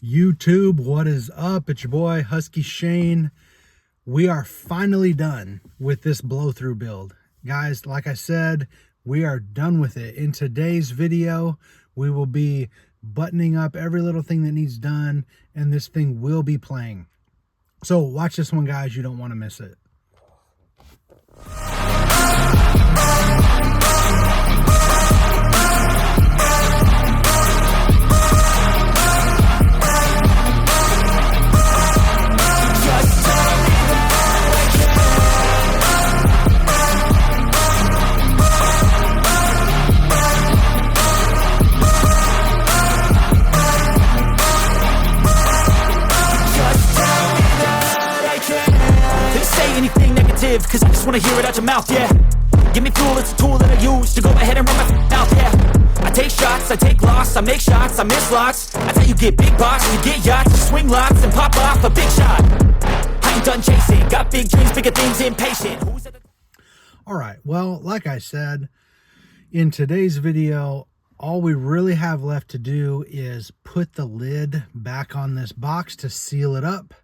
YouTube, what is up? It's your boy Husky Shane. We are finally done with this blow-through build. Guys, like I said, we are done with it. In today's video, we will be buttoning up every little thing that needs done, and this thing will be playing. So watch this one, guys. You don't want to miss it. Cause I just wanna hear it out your mouth, yeah. Give me fuel, it's a tool that I use to go ahead and run my mouth, yeah. I take shots, I take loss, I make shots, I miss lots. That's how you get big box, you get yachts, you swing lots and pop off a big shot. I ain't done chasing, got big dreams, bigger things, impatient. Alright, well, like I said, in today's video, all we really have left to do is put the lid back on this box to seal it up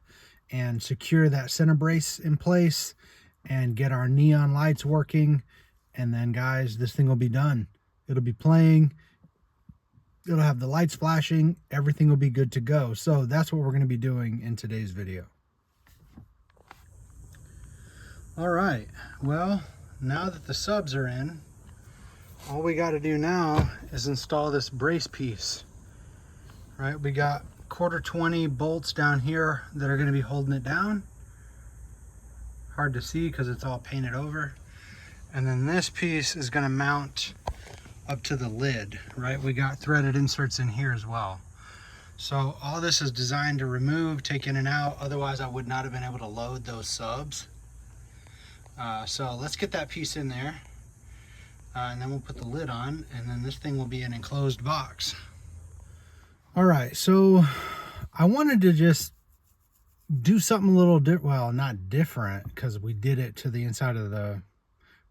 and secure that center brace in place and get our neon lights working. And then, guys, this thing will be done. It'll be playing. It'll have the lights flashing. Everything will be good to go. So that's what we're going to be doing in today's video. All right. Well, now that the subs are in, all we got to do now is install this brace piece. Right? We got 1/4-20 bolts down here that are going to be holding it down. Hard to see because it's all painted over. And then this piece is going to mount up to the lid, right? We got threaded inserts in here as well. So all this is designed to remove, take in and out. Otherwise I would not have been able to load those subs. So let's get that piece in there. And then we'll put the lid on, and then this thing will be an enclosed box. All right, so I wanted to just do something a little different. Well, not different, because we did it to the inside of the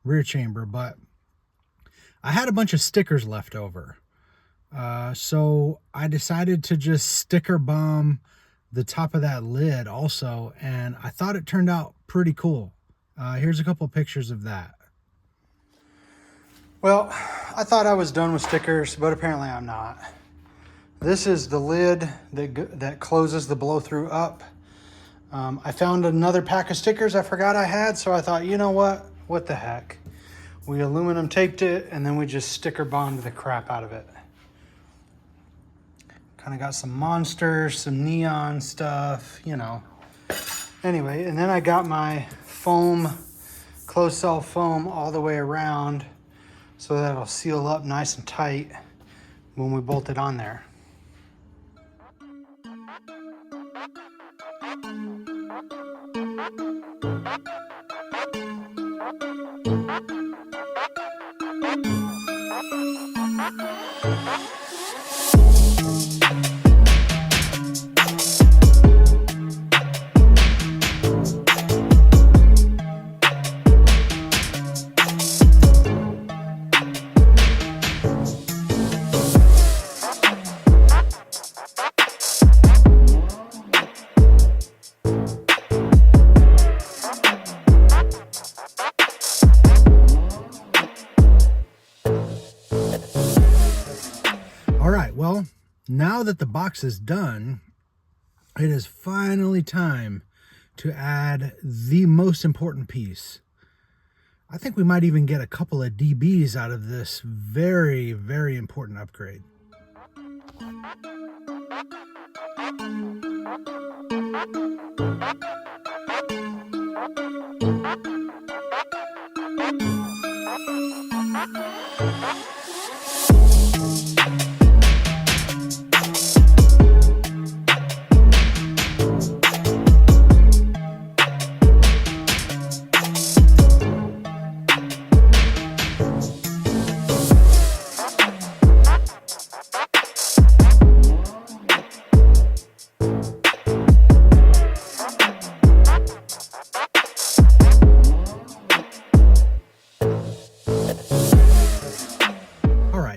rear chamber, but I had a bunch of stickers left over. So I decided to just sticker bomb the top of that lid also, and I thought it turned out pretty cool. Here's a couple pictures of that. Well, I thought I was done with stickers, but apparently I'm not. This is the lid that closes the blow-through up. I found another pack of stickers I forgot I had, so I thought, you know what the heck. We aluminum taped it, and then we just sticker bombed the crap out of it. Kind of got some monsters, some neon stuff, you know. Anyway, and then I got my foam, closed cell foam all the way around so that it'll seal up nice and tight when we bolt it on there. Well, now that the box is done, it is finally time to add the most important piece. I think we might even get a couple of dBs out of this very, very important upgrade.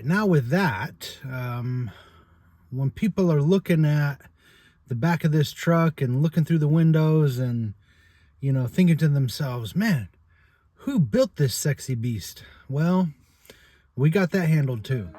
Now with that, when people are looking at the back of this truck and looking through the windows and, you know, thinking to themselves, man, who built this sexy beast? Well, we got that handled too.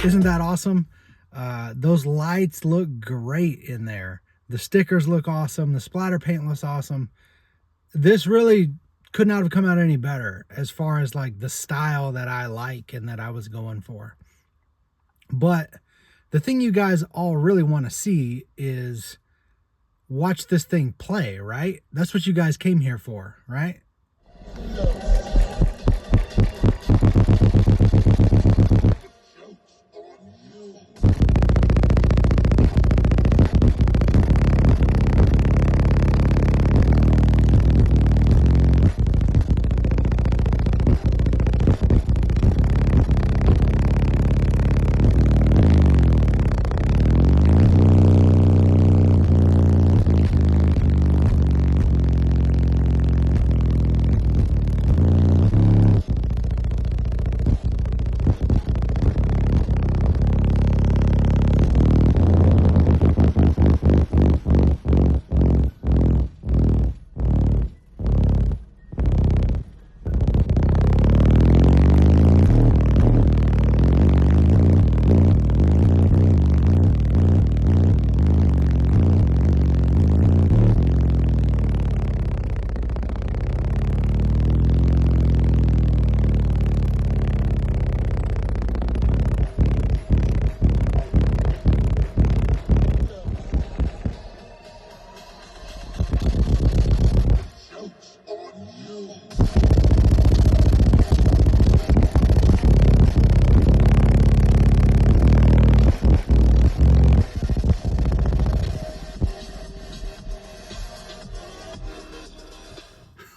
Isn't that awesome? Those lights look great in there. The stickers look awesome. The splatter paint looks awesome. This really could not have come out any better as far as like the style that I like and that I was going for. But the thing you guys all really want to see is watch this thing play, right? That's what you guys came here for, right?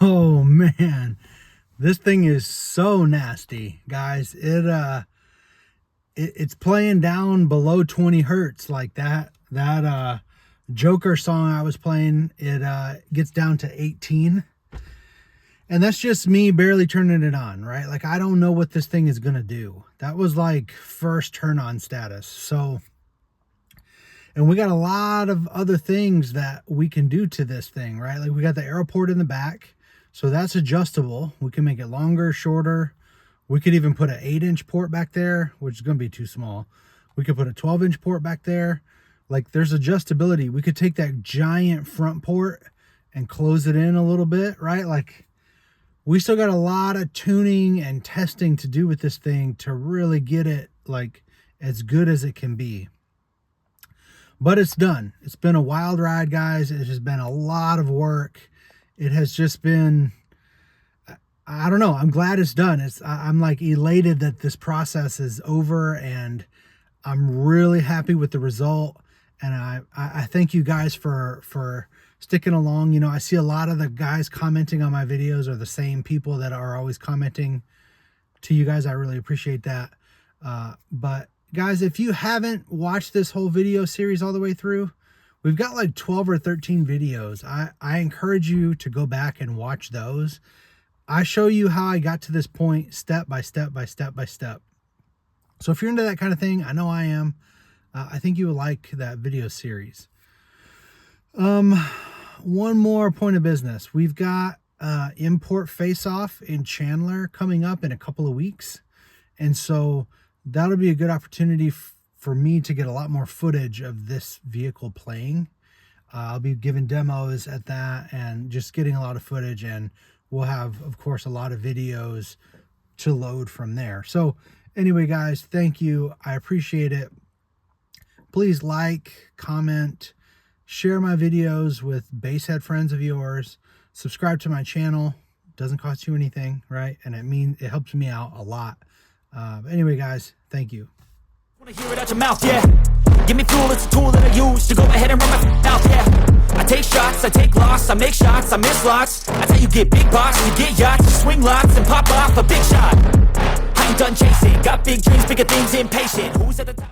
Oh man, this thing is so nasty, guys. It's playing down below 20 hertz like that Joker song I was playing. It gets down to 18, and that's just me barely turning it on, right? Like, I don't know what this thing is gonna do. That was like first turn on status. So, and we got a lot of other things that we can do to this thing, right? Like, we got the arrow port in the back. So that's adjustable. We can make it longer, shorter. We could even put an 8-inch port back there, which is going to be too small. We could put a 12-inch port back there. Like, there's adjustability. We could take that giant front port and close it in a little bit, right? Like, we still got a lot of tuning and testing to do with this thing to really get it like as good as it can be. But it's done. It's been a wild ride, guys. It has been a lot of work. It has just been, I don't know. I'm glad it's done. I'm like elated that this process is over, and I'm really happy with the result. And I thank you guys for sticking along. You know, I see a lot of the guys commenting on my videos are the same people that are always commenting to you guys. I really appreciate that. But guys, if you haven't watched this whole video series all the way through, we've got like 12 or 13 videos. I encourage you to go back and watch those. I show you how I got to this point step by step by step by step. So if you're into that kind of thing, I know I am. I think you will like that video series. One more point of business. We've got import face-off in Chandler coming up in a couple of weeks. And so that'll be a good opportunity for me to get a lot more footage of this vehicle playing. I'll be giving demos at that and just getting a lot of footage, and we'll have, of course, a lot of videos to load from there. So anyway, guys, thank you. I appreciate it. Please like, comment, share my videos with basshead friends of yours. Subscribe to my channel. Doesn't cost you anything, right? And it helps me out a lot. Anyway, guys, thank you. Wanna hear it out your mouth, yeah. Give me fuel, it's a tool that I use to go ahead and run my mouth, yeah. I take shots, I take loss, I make shots, I miss lots. That's how you get big box, you get yachts, you swing lots and pop off a big shot. I ain't done chasing, got big dreams, bigger things, impatient. Who's at the top?